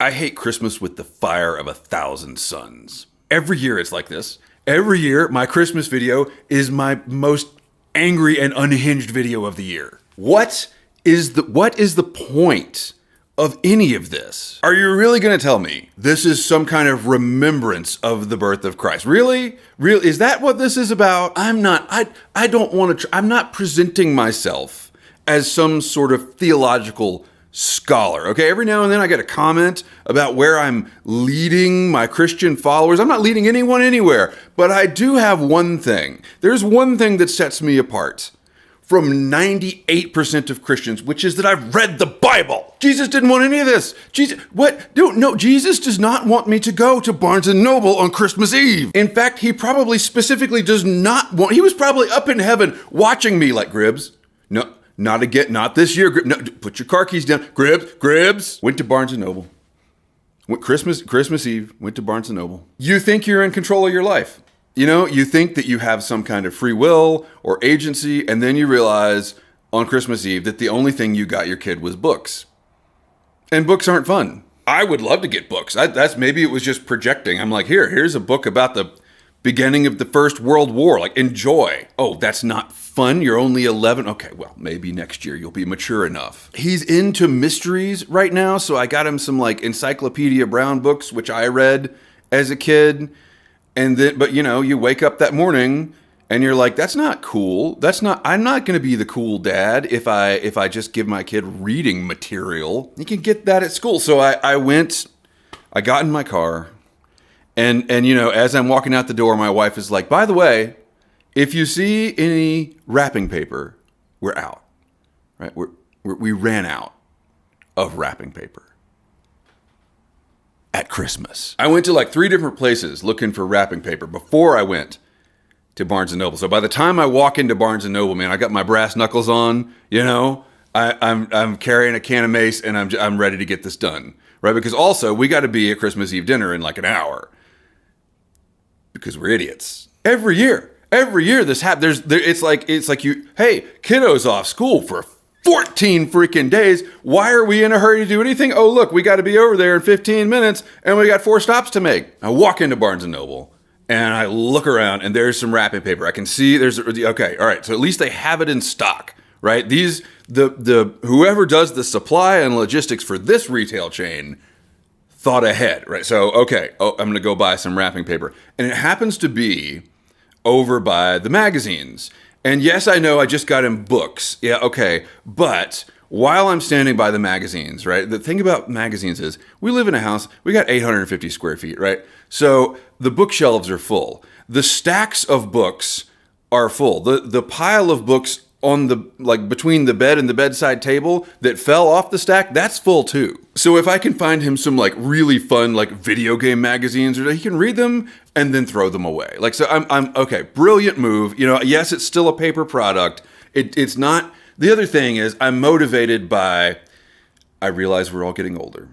I hate Christmas with the fire of 1,000 suns. Every year it's like this. Every year, my Christmas video is my most angry and unhinged video of the year. What is the point of any of this? Are you really going to tell me this is some kind of remembrance of the birth of Christ? Really? Really? Is that what this is about? I'm not presenting myself as some sort of theological scholar. Okay, every now and then I get a comment about where I'm leading my Christian followers. I'm not leading anyone anywhere, but I do have one thing. There's one thing that sets me apart from 98% of Christians, which is that I've read the Bible. Jesus didn't want any of this. Jesus does not want me to go to Barnes & Noble on Christmas Eve. In fact, he probably specifically does not want, he was probably up in heaven watching me like, Gribbs, no, not again, not this year. No, put your car keys down. Gribbs. Went to Barnes & Noble. Christmas Eve, went to Barnes & Noble. You think you're in control of your life. You know, you think that you have some kind of free will or agency, and then you realize on Christmas Eve that the only thing you got your kid was books. And books aren't fun. I would love to get books. Maybe it was just projecting. I'm like, here's a book about the beginning of the First World War. Like, enjoy. Oh, that's not fun. You're only 11. Okay, well, maybe next year you'll be mature enough. He's into mysteries right now, so I got him some like Encyclopedia Brown books, which I read as a kid. And then, but you know, you wake up that morning and you're like, that's not cool. I'm not going to be the cool dad if I just give my kid reading material. You can get that at school. So I got in my car and you know, as I'm walking out the door, my wife is like, by the way, if you see any wrapping paper, we're out, right? We ran out of wrapping paper. At Christmas. I went to like 3 different places looking for wrapping paper before I went to Barnes & Noble. So by the time I walk into Barnes & Noble, man, I got my brass knuckles on, you know, I'm carrying a can of mace and I'm ready to get this done, right? Because also we got to be at Christmas Eve dinner in like an hour because we're idiots. Every year this happens. It's like hey, kiddos off school for 14 freaking days. Why are we in a hurry to do anything? Oh, look, we got to be over there in 15 minutes and we got 4 stops to make. I walk into Barnes & Noble and I look around and there's some wrapping paper. I can see okay, all right. So at least they have it in stock, right? Whoever does the supply and logistics for this retail chain thought ahead, right? So, okay, I'm going to go buy some wrapping paper. And it happens to be over by the magazines. And yes, I know I just got him books. Yeah, okay. But while I'm standing by the magazines, right? The thing about magazines is we live in a house, we got 850 square feet, right? So the bookshelves are full. The stacks of books are full. The pile of books on the, like between the bed and the bedside table that fell off the stack, that's full too. So if I can find him some like really fun like video game magazines, or he can read them and then throw them away. Like, so I'm okay, brilliant move. You know, yes, it's still a paper product. It's not, the other thing is I'm motivated by, I realize we're all getting older.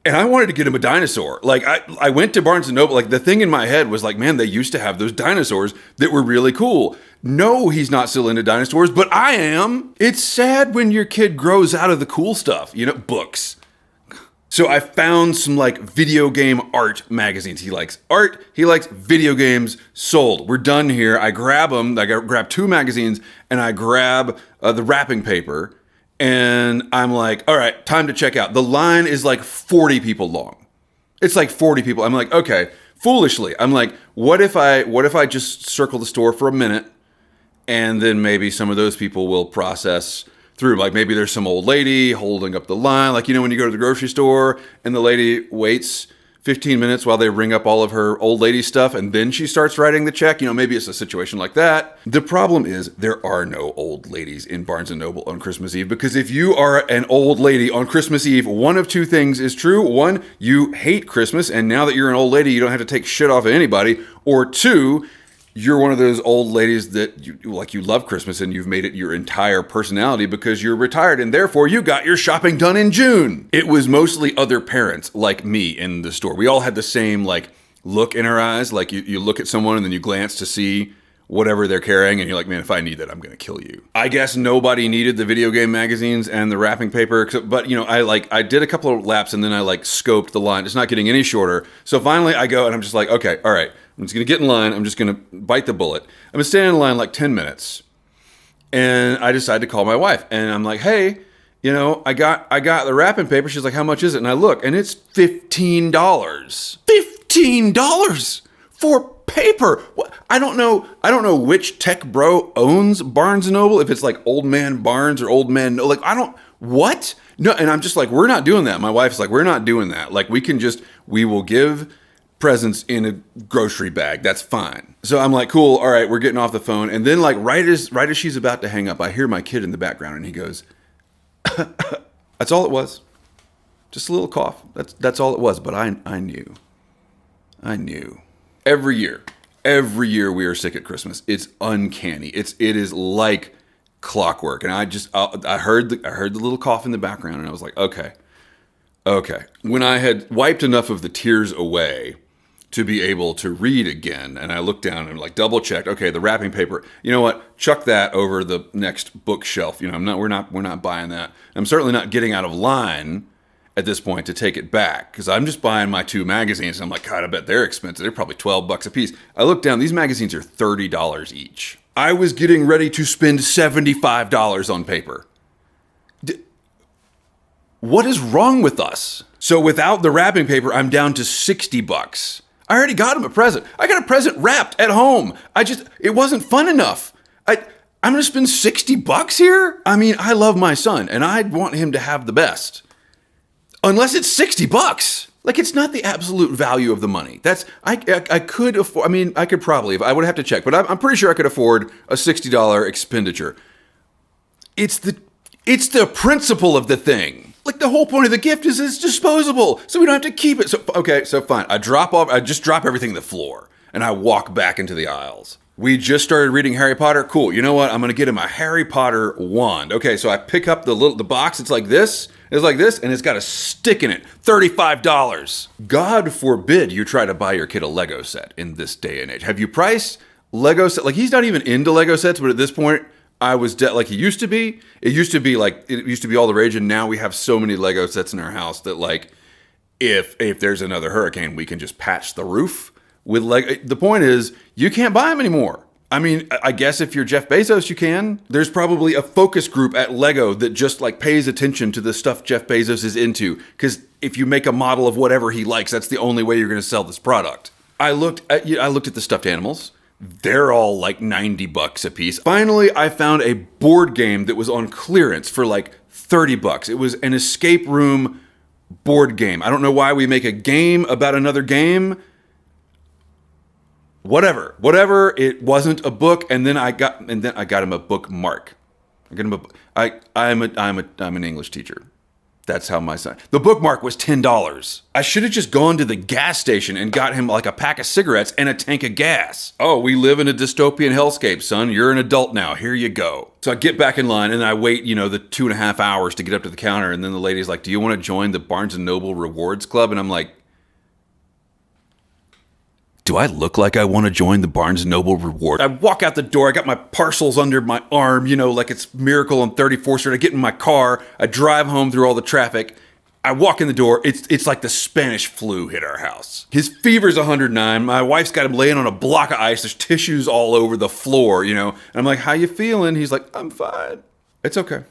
And I wanted to get him a dinosaur. Like, I went to Barnes & Noble. Like, the thing in my head was like, man, they used to have those dinosaurs that were really cool. No, he's not still into dinosaurs, but I am. It's sad when your kid grows out of the cool stuff, you know, books. So I found some, like, video game art magazines. He likes art. He likes video games. Sold. We're done here. I grab them. I grab 2 magazines, and I grab the wrapping paper. And I'm like, all right, time to check out. The line is like 40 people long. It's like 40 people. I'm like, okay, foolishly. I'm like, what if I just circle the store for a minute and then maybe some of those people will process through. Like maybe there's some old lady holding up the line. Like, you know, when you go to the grocery store and the lady waits 15 minutes while they ring up all of her old lady stuff and then she starts writing the check. You know, maybe it's a situation like that. The problem is there are no old ladies in Barnes & Noble on Christmas Eve, because if you are an old lady on Christmas Eve, one of 2 things is true. 1, you hate Christmas, and now that you're an old lady, you don't have to take shit off of anybody. Or 2, you're one of those old ladies that you love Christmas and you've made it your entire personality because you're retired and therefore you got your shopping done in June. It was mostly other parents like me in the store. We all had the same like look in our eyes. Like you look at someone and then you glance to see whatever they're carrying, and you're like, man, if I need that, I'm gonna kill you. I guess nobody needed the video game magazines and the wrapping paper, but I did a couple of laps and then I scoped the line. It's not getting any shorter. So finally I go and I'm just like, okay, all right, I'm just gonna get in line. I'm just gonna bite the bullet. I've been standing in line like 10 minutes, and I decided to call my wife, and I'm like, hey, I got the wrapping paper. She's like, how much is it? And I look, and it's $15. $15 for paper. What? I don't know which tech bro owns Barnes & Noble, if it's like Old Man Barnes or Old Man, what? No, and I'm just like, we're not doing that. My wife's like, we're not doing that. Like, we will give presents in a grocery bag. That's fine. So I'm like, cool, all right, we're getting off the phone. And then like right as she's about to hang up, I hear my kid in the background, and he goes, that's all it was. Just a little cough. That's all it was. But I knew. Every year we are sick at Christmas. It's uncanny. It is like clockwork. And I heard the little cough in the background, and I was like, okay. When I had wiped enough of the tears away to be able to read again, and I looked down and like double checked, okay, the wrapping paper, you know what? Chuck that over the next bookshelf. We're not buying that. I'm certainly not getting out of line at this point to take it back, because I'm just buying my 2 magazines. And I'm like, God, I bet they're expensive. They're probably $12 a piece. I look down, these magazines are $30 each. I was getting ready to spend $75 on paper. What is wrong with us? So without the wrapping paper, I'm down to $60. I already got him a present. I got a present wrapped at home. It wasn't fun enough. I'm going to spend $60 here? I mean, I love my son, and I want him to have the best. Unless it's $60. Like, it's not the absolute value of the money. I could afford, I could probably, I would have to check, but I'm pretty sure I could afford a $60 expenditure. It's the principle of the thing. Like, the whole point of the gift is it's disposable, so we don't have to keep it. So fine. I just drop everything to the floor, and I walk back into the aisles. We just started reading Harry Potter. Cool. You know what? I'm going to get him a Harry Potter wand. Okay, so I pick up the box. It's like this, and it's got a stick in it. $35. God forbid you try to buy your kid a Lego set in this day and age. Have you priced Lego set? Like, he's not even into Lego sets, but at this point, I was like he used to be. It used to be all the rage, and now we have so many Lego sets in our house that, like, if there's another hurricane, we can just patch the roof with Lego. The point is, you can't buy them anymore. I mean, I guess if you're Jeff Bezos, you can. There's probably a focus group at Lego that just like pays attention to the stuff Jeff Bezos is into. Because if you make a model of whatever he likes, that's the only way you're going to sell this product. I looked at the stuffed animals. They're all like $90 a piece. Finally, I found a board game that was on clearance for like $30. It was an escape room board game. I don't know why we make a game about another game. Whatever. It wasn't a book, and then I got him a bookmark. I'm an English teacher. That's how my son. The bookmark was $10. I should have just gone to the gas station and got him like a pack of cigarettes and a tank of gas. Oh, we live in a dystopian hellscape, son. You're an adult now. Here you go. So I get back in line and I wait, the 2.5 hours to get up to the counter, and then the lady's like, "Do you want to join the Barnes & Noble Rewards Club?" And I'm like, do I look like I want to join the Barnes & Noble Reward? I walk out the door. I got my parcels under my arm, like it's Miracle on 34th Street. I get in my car. I drive home through all the traffic. I walk in the door. It's like the Spanish flu hit our house. His fever's 109. My wife's got him laying on a block of ice. There's tissues all over the floor, And I'm like, "How you feeling?" He's like, "I'm fine." It's okay.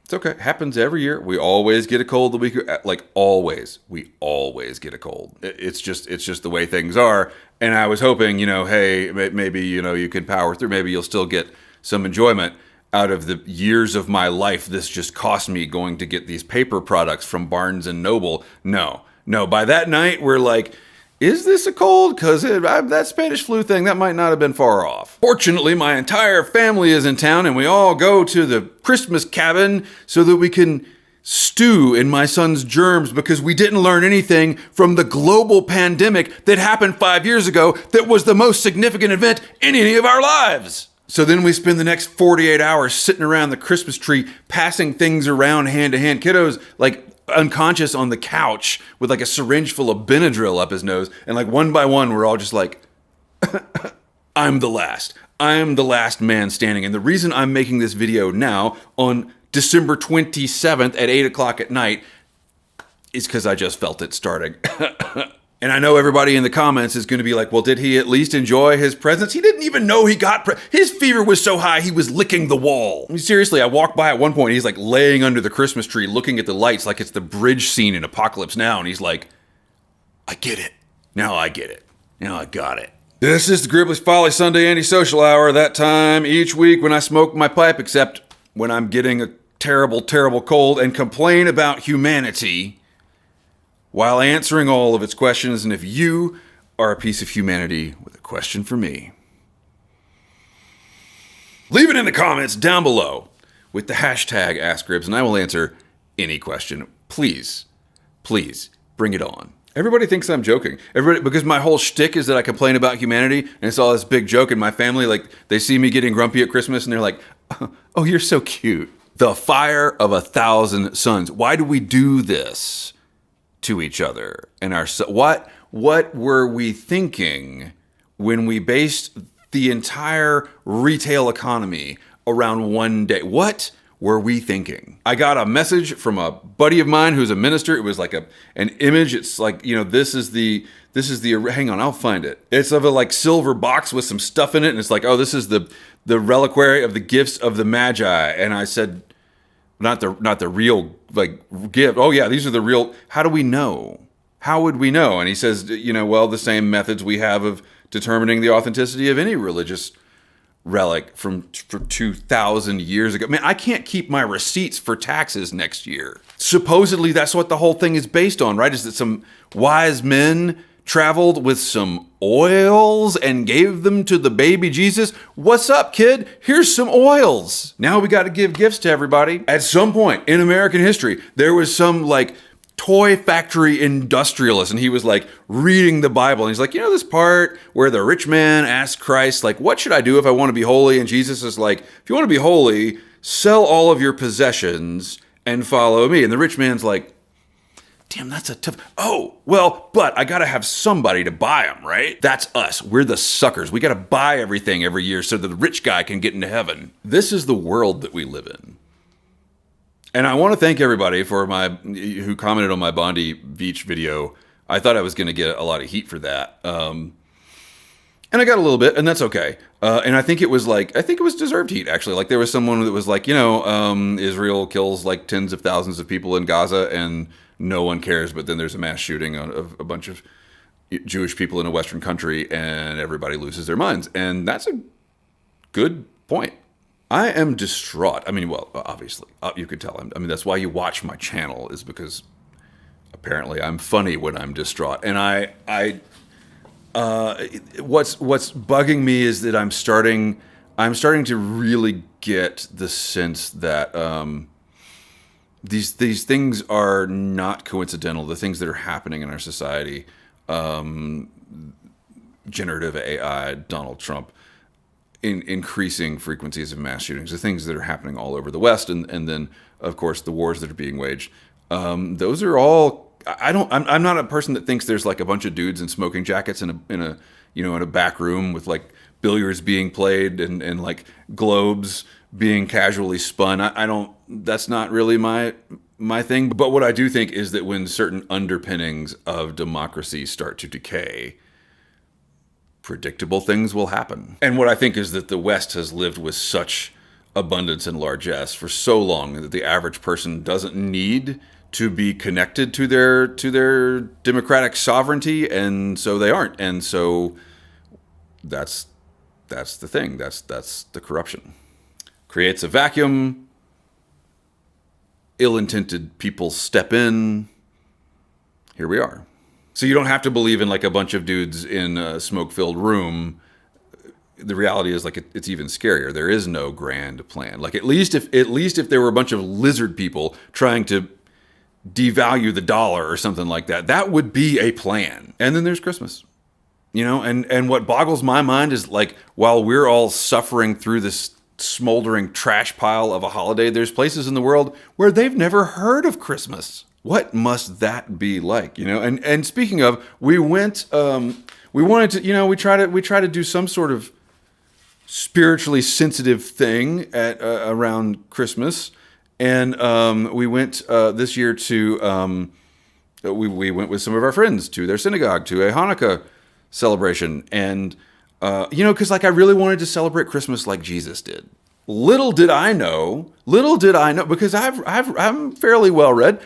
It's okay. It happens every year. We always get a cold the week, like always. We always get a cold. It's just the way things are. And I was hoping, hey, maybe, you can power through. Maybe you'll still get some enjoyment out of the years of my life this just cost me going to get these paper products from Barnes & Noble. No. By that night, we're like, is this a cold? Because that Spanish flu thing, that might not have been far off. Fortunately, my entire family is in town, and we all go to the Christmas cabin so that we can stew in my son's germs, because we didn't learn anything from the global pandemic that happened 5 years ago that was the most significant event in any of our lives. So then we spend the next 48 hours sitting around the Christmas tree, passing things around hand to hand. Kiddo's like unconscious on the couch with like a syringe full of Benadryl up his nose. And like one by one, we're all just like, I'm the last. I am the last man standing. And the reason I'm making this video now on December 27th at 8 o'clock at night is because I just felt it starting. And I know everybody in the comments is going to be like, well, did he at least enjoy his presents? He didn't even know he got his fever was so high, he was licking the wall. I mean, seriously, I walked by at one point, he's like laying under the Christmas tree, looking at the lights like it's the bridge scene in Apocalypse Now. And he's like, I get it. Now I get it. Now I got it. This is the Gribbly's Folly Sunday Anti-Social Hour. That time each week when I smoke my pipe, except when I'm getting a terrible, terrible cold and complain about humanity while answering all of its questions. And if you are a piece of humanity with a question for me, leave it in the comments down below with the hashtag AskGribbs, and I will answer any question. Please, please, bring it on. Everybody thinks I'm joking. Because my whole shtick is that I complain about humanity, and it's all this big joke, and my family, like, they see me getting grumpy at Christmas, and they're like, oh, you're so cute. The fire of 1,000 suns. Why do we do this to each other? And what were we thinking when we based the entire retail economy around one day? What were we thinking? I got a message from a buddy of mine who's a minister. It was like an image. It's like, you know, this is the, hang on, I'll find it. It's of a like silver box with some stuff in it. And it's like, oh, this is the reliquary of the gifts of the Magi. And I said, not the real like gift. Oh yeah, these are the real. How do we know? How would we know? And he says, you know, well, the same methods we have of determining the authenticity of any religious relic from 2,000 years ago. Man, I can't keep my receipts for taxes next year. Supposedly, that's what the whole thing is based on, right? Is that some wise men traveled with some oils and gave them to the baby Jesus? What's up, kid? Here's some oils. Now we got to give gifts to everybody. At some point in American history, there was some like toy factory industrialist, and he was like reading the Bible, and he's like, you know, this part where the rich man asked Christ, like, what should I do if I want to be holy? And Jesus is like, if you want to be holy, sell all of your possessions and follow me. And the rich man's like, damn, that's a tough, oh, well, but I gotta have somebody to buy them, right? That's us. We're the suckers. We gotta buy everything every year so that the rich guy can get into heaven. This is the world that we live in. And I want to thank everybody who commented on my Bondi Beach video. I thought I was going to get a lot of heat for that. And I got a little bit, and that's okay. And I think it was deserved heat, actually. Like, there was someone that was like, you know, Israel kills like tens of thousands of people in Gaza and no one cares. But then there's a mass shooting of a bunch of Jewish people in a Western country and everybody loses their minds. And that's a good point. I am distraught. I mean, well, obviously, you could tell. I mean, that's why you watch my channel, is because apparently I'm funny when I'm distraught. And what's bugging me is that I'm starting to really get the sense that these things are not coincidental. The things that are happening in our society, generative AI, Donald Trump, increasing frequencies of mass shootings, the things that are happening all over the West, and then of course the wars that are being waged. Those are all. I'm not a person that thinks there's like a bunch of dudes in smoking jackets in a back room with like billiards being played and like globes being casually spun. I don't. That's not really my thing. But what I do think is that when certain underpinnings of democracy start to decay, predictable things will happen. And what I think is that the West has lived with such abundance and largesse for so long that the average person doesn't need to be connected to their democratic sovereignty, and so they aren't. And so that's the thing. That's the corruption. Creates a vacuum. Ill-intended people step in. Here we are. So you don't have to believe in like a bunch of dudes in a smoke-filled room. The reality is like it's even scarier. There is no grand plan. Like at least if there were a bunch of lizard people trying to devalue the dollar or something like that, that would be a plan. And then there's Christmas. You know, and what boggles my mind is like while we're all suffering through this smoldering trash pile of a holiday, there's places in the world where they've never heard of Christmas. What must that be like, you know? And speaking of, we wanted to, you know, we try to do some sort of spiritually sensitive thing at around Christmas. And we went this year to, we went with some of our friends to their synagogue, to a Hanukkah celebration. And, because like I really wanted to celebrate Christmas like Jesus did. Little did I know, because I'm fairly well read.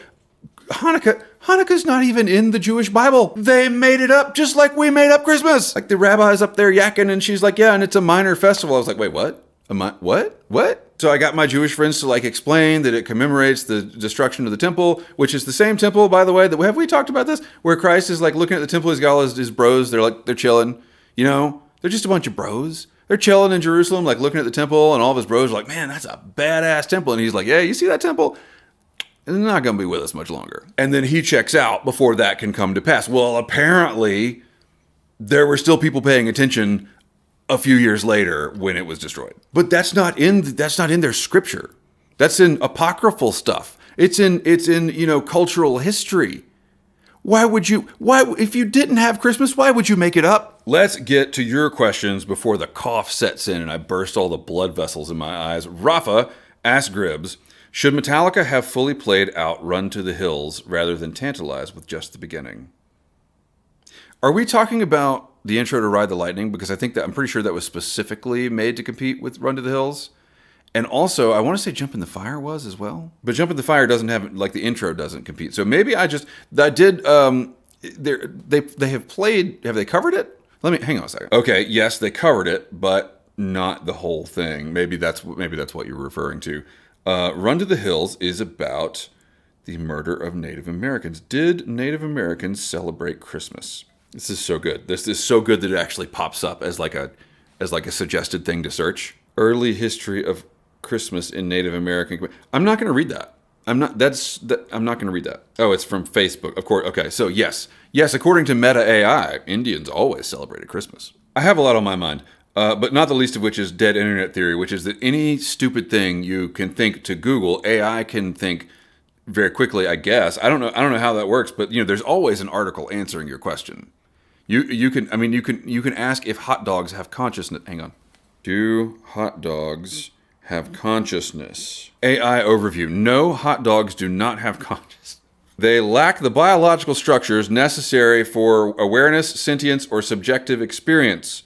Hanukkah's not even in the Jewish Bible. They made it up just like we made up Christmas. Like the rabbi's up there yakking and she's like, yeah, and it's a minor festival. I was like, wait, what? What? So I got my Jewish friends to like explain that it commemorates the destruction of the temple, which is the same temple, by the way, have we talked about this? Where Christ is like looking at the temple, he's got all his bros, they're chilling, they're just a bunch of bros. They're chilling in Jerusalem, like looking at the temple, and all of his bros are like, man, that's a badass temple. And he's like, yeah, you see that temple? It's not going to be with us much longer. And then he checks out before that can come to pass. Well, apparently, there were still people paying attention a few years later when it was destroyed. But that's not in their scripture. That's in apocryphal stuff. It's in cultural history. If you didn't have Christmas, why would you make it up? Let's get to your questions before the cough sets in and I burst all the blood vessels in my eyes. Rafa asks Gribbs, should Metallica have fully played out Run to the Hills rather than tantalize with just the beginning? Are we talking about the intro to Ride the Lightning? Because I'm pretty sure that was specifically made to compete with Run to the Hills. And also, I want to say Jump in the Fire was as well. But Jump in the Fire doesn't have, like the intro doesn't compete. So maybe they have played, have they covered it? Hang on a second. Okay, yes, they covered it, but not the whole thing. Maybe that's what you're referring to. Run to the Hills is about the murder of Native Americans. Did Native Americans celebrate Christmas? This is so good. This is so good that it actually pops up as like a suggested thing to search. Early history of Christmas in Native American. I'm not going to read that. I'm not going to read that. Oh, it's from Facebook. Of course. Okay. So yes, according to Meta AI, Indians always celebrated Christmas. I have a lot on my mind. But not the least of which is dead internet theory, which is that any stupid thing you can think to Google, AI can think very quickly, I guess. I don't know how that works, but there's always an article answering your question. You can ask if hot dogs have consciousness. Hang on. Do hot dogs have consciousness? AI overview. No, hot dogs do not have consciousness. They lack the biological structures necessary for awareness, sentience, or subjective experience.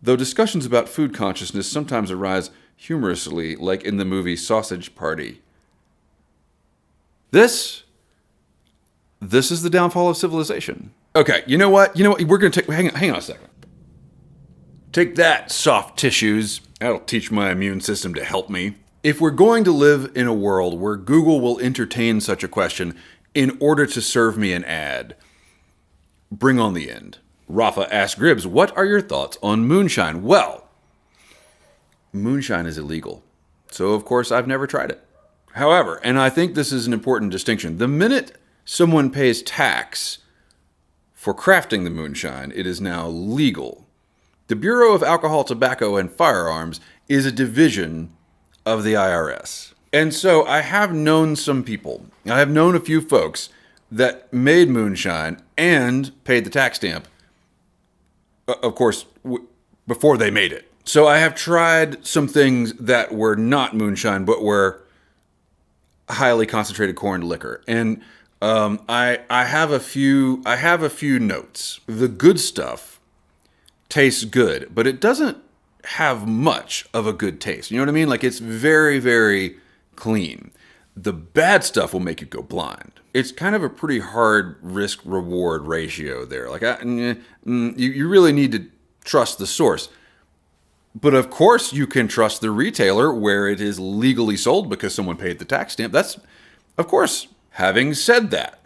Though discussions about food consciousness sometimes arise humorously, like in the movie Sausage Party. This is the downfall of civilization. Okay, you know what? We're going to take... Hang on a second. Take that, soft tissues. That'll teach my immune system to help me. If we're going to live in a world where Google will entertain such a question in order to serve me an ad, bring on the end. Rafa asks Gribbs, what are your thoughts on moonshine? Well, moonshine is illegal. So, of course, I've never tried it. However, and I think this is an important distinction, the minute someone pays tax for crafting the moonshine, it is now legal. The Bureau of Alcohol, Tobacco, and Firearms is a division of the IRS. And so I have known some people, I have known a few folks that made moonshine and paid the tax stamp, of course, before they made it. So I have tried some things that were not moonshine, but were highly concentrated corn liquor. And I have a few notes. The good stuff tastes good, but it doesn't have much of a good taste. You know what I mean? Like it's very, very clean. The bad stuff will make you go blind. It's kind of a pretty hard risk-reward ratio there. Like you really need to trust the source. But of course you can trust the retailer where it is legally sold because someone paid the tax stamp. That's, of course, having said that,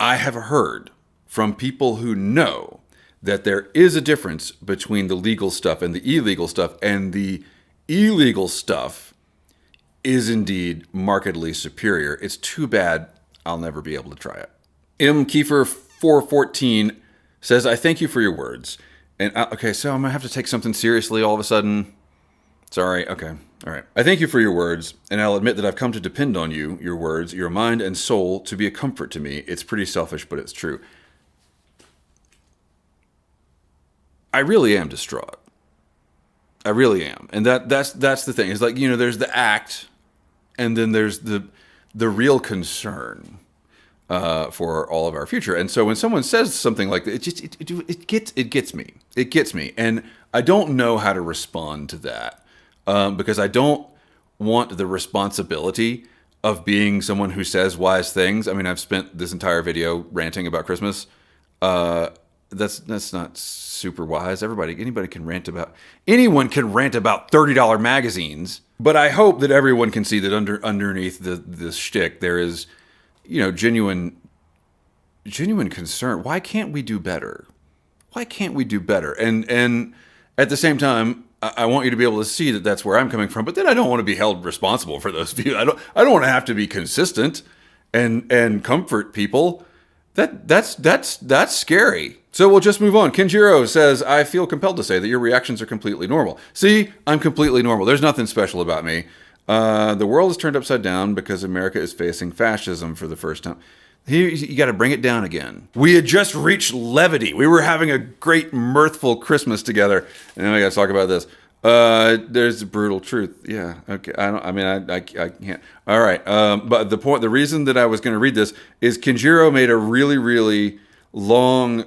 I have heard from people who know that there is a difference between the legal stuff and the illegal stuff, and the illegal stuff is indeed markedly superior. It's too bad I'll never be able to try it. M. Kiefer 414 says, I thank you for your words. And okay, so I'm going to have to take something seriously all of a sudden. Sorry. Okay. All right. I thank you for your words, and I'll admit that I've come to depend on you, your words, your mind and soul to be a comfort to me. It's pretty selfish, but it's true. I really am distraught. I really am. And that's the thing. It's like, there's the act, and then there's the real concern for all of our future. And so when someone says something like that, it gets me. It gets me. And I don't know how to respond to that because I don't want the responsibility of being someone who says wise things. I mean, I've spent this entire video ranting about Christmas. That's not super wise. Anyone can rant about $30 magazines. But I hope that everyone can see that underneath this shtick there is, genuine concern. Why can't we do better? Why can't we do better? And at the same time, I want you to be able to see that that's where I'm coming from. But then I don't want to be held responsible for those views. I don't want to have to be consistent and comfort people. That's scary. So we'll just move on. Kenjiro says, I feel compelled to say that your reactions are completely normal. See, I'm completely normal. There's nothing special about me. The world is turned upside down because America is facing fascism for the first time. You got to bring it down again. We had just reached levity. We were having a great, mirthful Christmas together. And then we got to talk about this. There's the brutal truth. Yeah. Okay. I can't. All right. But the reason that I was going to read this is Kenjiro made a really, really long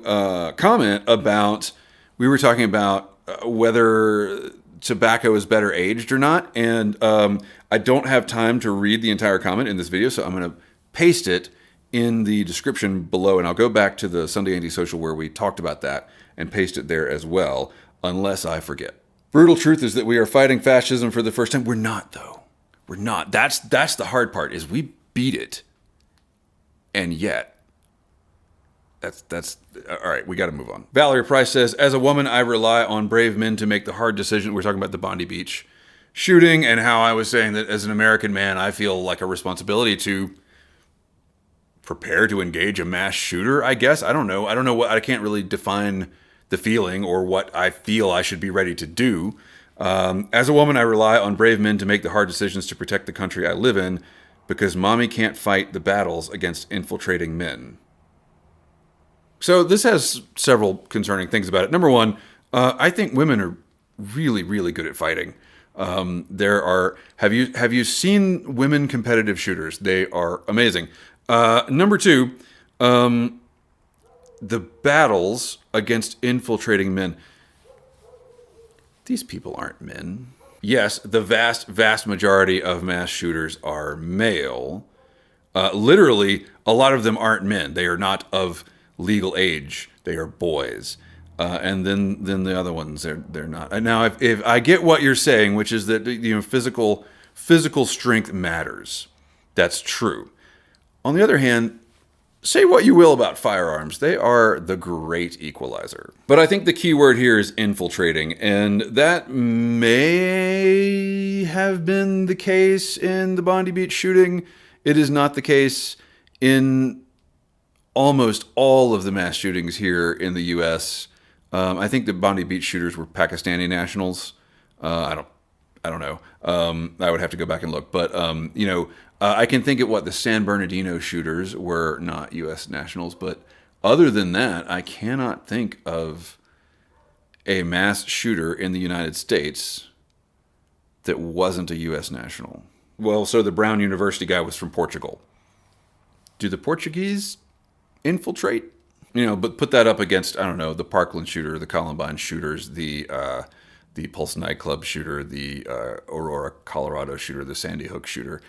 comment about, we were talking about whether tobacco is better aged or not. And I don't have time to read the entire comment in this video, so I'm going to paste it in the description below, and I'll go back to the Sunday Antisocial where we talked about that and paste it there as well, unless I forget. Brutal truth is that we are fighting fascism for the first time. We're not, though. We're not. That's the hard part, is we beat it, and yet that's all right. We got to move on. Valerie Price says, as a woman, I rely on brave men to make the hard decision. We're talking about the Bondi Beach shooting and how I was saying that as an American man, I feel like a responsibility to prepare to engage a mass shooter, I guess. I don't know what, I can't really define the feeling or what I feel I should be ready to do. As a woman, I rely on brave men to make the hard decisions to protect the country I live in because mommy can't fight the battles against infiltrating men. So this has several concerning things about it. Number one, I think women are really, really good at fighting. Have you seen women competitive shooters? They are amazing. Number two, the battles against infiltrating men. These people aren't men. Yes, the vast, vast majority of mass shooters are male. Literally, a lot of them aren't men. They are not of legal age. They are boys. And then the other ones, they're not. Now, if I get what you're saying, which is that physical strength matters. That's true. On the other hand, say what you will about firearms, they are the great equalizer. But I think the key word here is infiltrating, and that may have been the case in the Bondi Beach shooting. It is not the case in almost all of the mass shootings here in the U.S. I think the Bondi Beach shooters were Pakistani nationals. I don't know. I would have to go back and look, but I can think of the San Bernardino shooters were not U.S. nationals, but other than that, I cannot think of a mass shooter in the United States that wasn't a U.S. national. Well, so the Brown University guy was from Portugal. Do the Portuguese infiltrate? But put that up against, I don't know, the Parkland shooter, the Columbine shooters, the Pulse nightclub shooter, the Aurora, Colorado shooter, the Sandy Hook shooter.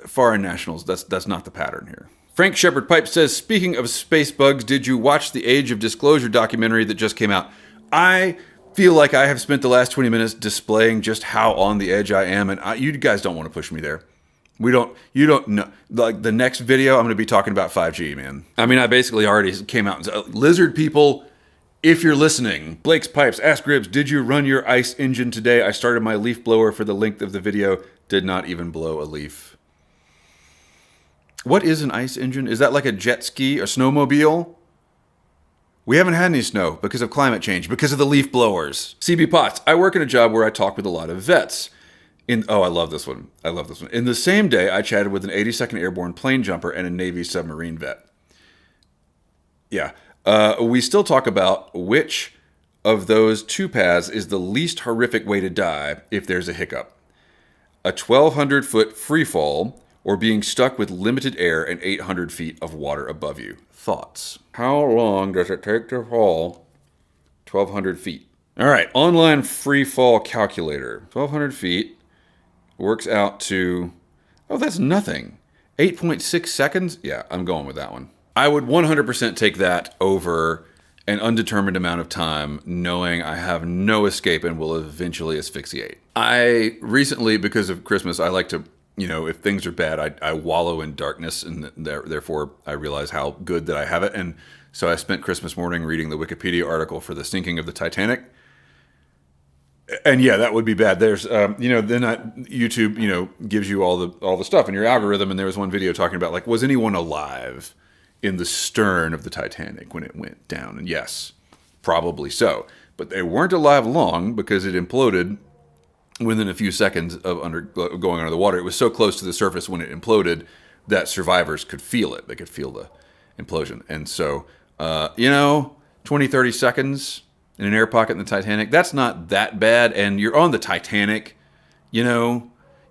Foreign nationals, that's not the pattern here. Frank Shepard Pipe says, speaking of space bugs, did you watch the Age of Disclosure documentary that just came out? I feel like I have spent the last 20 minutes displaying just how on the edge I am, and you guys don't want to push me there. You don't know. Like the next video, I'm going to be talking about 5G, man. I mean, I basically already came out and said, lizard people, if you're listening, Blake's Pipes, Ask Ribs, did you run your ice engine today? I started my leaf blower for the length of the video. Did not even blow a leaf. What is an ice engine? Is that like a jet ski, a snowmobile? We haven't had any snow because of climate change, because of the leaf blowers. CB Potts, I work in a job where I talk with a lot of vets. I love this one. In the same day, I chatted with an 82nd Airborne plane jumper and a Navy submarine vet. Yeah. We still talk about which of those two paths is the least horrific way to die if there's a hiccup. A 1,200-foot free fall, or being stuck with limited air and 800 feet of water above you. Thoughts? How long does it take to fall 1,200 feet? All right, online free fall calculator. 1,200 feet works out to, oh, that's nothing. 8.6 seconds? Yeah, I'm going with that one. I would 100% take that over an undetermined amount of time, knowing I have no escape and will eventually asphyxiate. I recently, because of Christmas, I like to, if things are bad, I wallow in darkness, and therefore I realize how good that I have it. And so I spent Christmas morning reading the Wikipedia article for the sinking of the Titanic. And yeah, that would be bad. There's, then YouTube, gives you all the stuff in your algorithm. And there was one video talking about, like, was anyone alive in the stern of the Titanic when it went down? And yes, probably so. But they weren't alive long, because it imploded within a few seconds of going under the water. It was so close to the surface when it imploded that survivors could feel it. They could feel the implosion. And so, 20, 30 seconds in an air pocket in the Titanic, that's not that bad. And you're on the Titanic, you're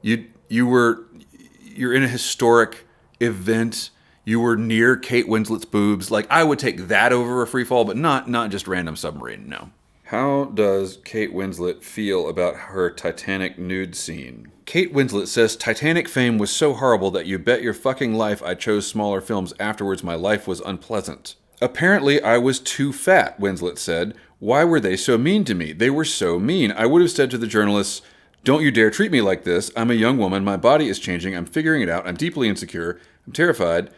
in a historic event. You were near Kate Winslet's boobs. Like, I would take that over a free fall, but not just random submarine, no. How does Kate Winslet feel about her Titanic nude scene? Kate Winslet says, Titanic fame was so horrible that you bet your fucking life I chose smaller films afterwards. My life was unpleasant. Apparently, I was too fat, Winslet said. Why were they so mean to me? They were so mean. I would have said to the journalists, don't you dare treat me like this. I'm a young woman. My body is changing. I'm figuring it out. I'm deeply insecure. I'm terrified.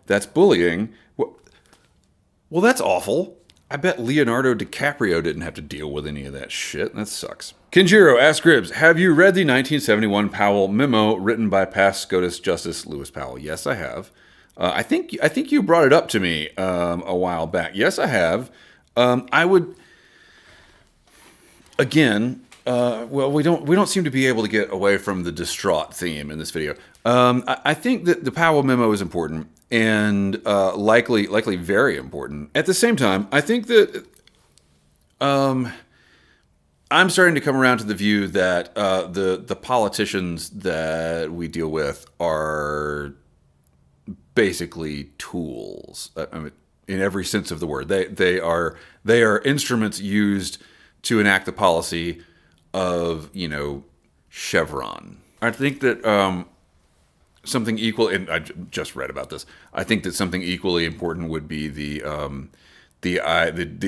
That's bullying. Well, that's awful. I bet Leonardo DiCaprio didn't have to deal with any of that shit. That sucks. Kenjiro asks Gribbs, have you read the 1971 Powell memo written by past SCOTUS Justice Lewis Powell? Yes, I have. I think you brought it up to me a while back. Yes, I have. I would, again, we don't seem to be able to get away from the distraught theme in this video. I think that the Powell memo is important and likely very important. At the same time, I think that I'm starting to come around to the view that the politicians that we deal with are basically tools. I mean, in every sense of the word, they are instruments used to enact the policy of Chevron. I think that something equal, and I just read about this. I think that something equally important would be the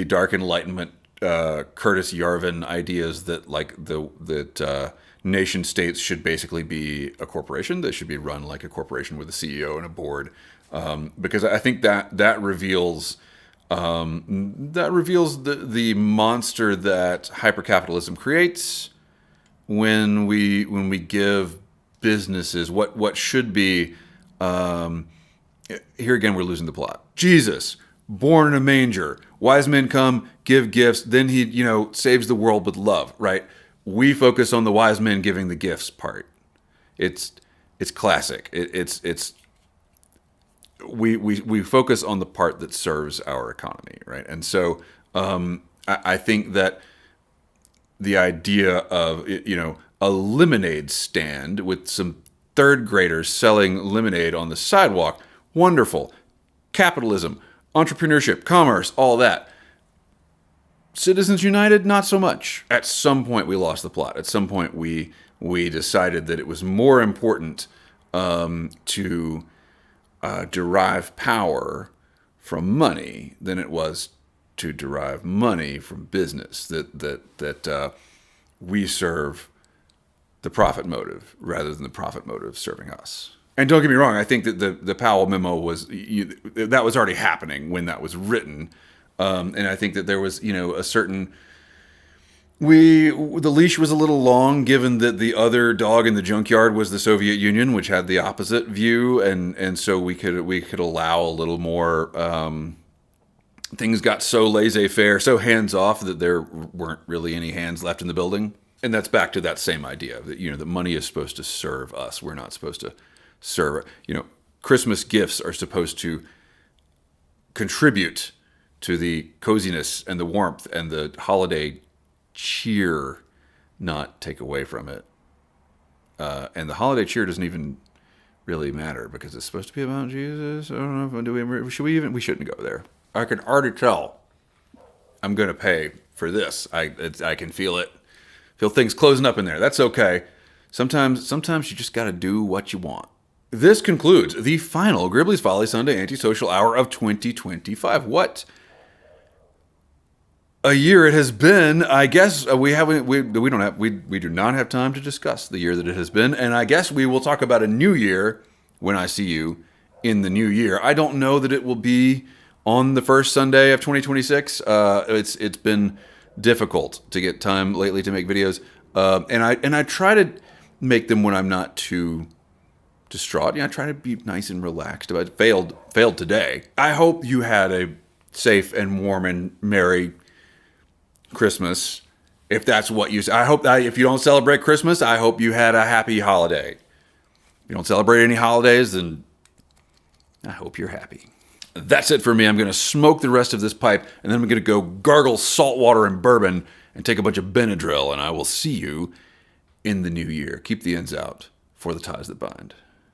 Dark Enlightenment Curtis Yarvin ideas that nation states should basically be a corporation. They should be run like a corporation with a CEO and a board, because I think that reveals the monster that hypercapitalism creates when we give businesses what should be. Here again, we're losing the plot. Jesus, born in a manger, wise men come, give gifts, then he saves the world with love, right? We focus on the wise men giving the gifts part. It's classic. We focus on the part that serves our economy, right? And so I think that the idea of a lemonade stand with some third graders selling lemonade on the sidewalk, wonderful. Capitalism, entrepreneurship, commerce, all that. Citizens United, not so much. At some point, we lost the plot. At some point, we decided that it was more important to derive power from money than it was to derive money from business. That we serve the profit motive rather than the profit motive serving us. And don't get me wrong, I think that the Powell memo was that was already happening when that was written. And I think that there was, a certain, the leash was a little long, given that the other dog in the junkyard was the Soviet Union, which had the opposite view, and so we could allow a little more. Things got so laissez-faire, so hands-off that there weren't really any hands left in the building, and that's back to that same idea that that money is supposed to serve us. We're not supposed to serve. Christmas gifts are supposed to contribute to the coziness and the warmth and the holiday cheer not take away from it. And the holiday cheer doesn't even really matter because it's supposed to be about Jesus. I don't know. We shouldn't go there. I can already tell I'm going to pay for this. I can feel it. Feel things closing up in there. That's okay. Sometimes you just got to do what you want. This concludes the final Gribbly's Folly Sunday Antisocial Hour of 2025. What a year it has been. I guess we do not have time to discuss the year that it has been, and I guess we will talk about a new year when I see you in the new year. I don't know that it will be on the first Sunday of 2026. It's been difficult to get time lately to make videos, and I try to make them when I'm not too distraught. I try to be nice and relaxed. But it failed today. I hope you had a safe and warm and merry Christmas, if that's what you say. I hope that if you don't celebrate Christmas, I hope you had a happy holiday. If you don't celebrate any holidays, then I hope you're happy. That's it for me. I'm going to smoke the rest of this pipe, and then I'm going to go gargle salt water and bourbon and take a bunch of Benadryl, and I will see you in the new year. Keep the ends out for the ties that bind.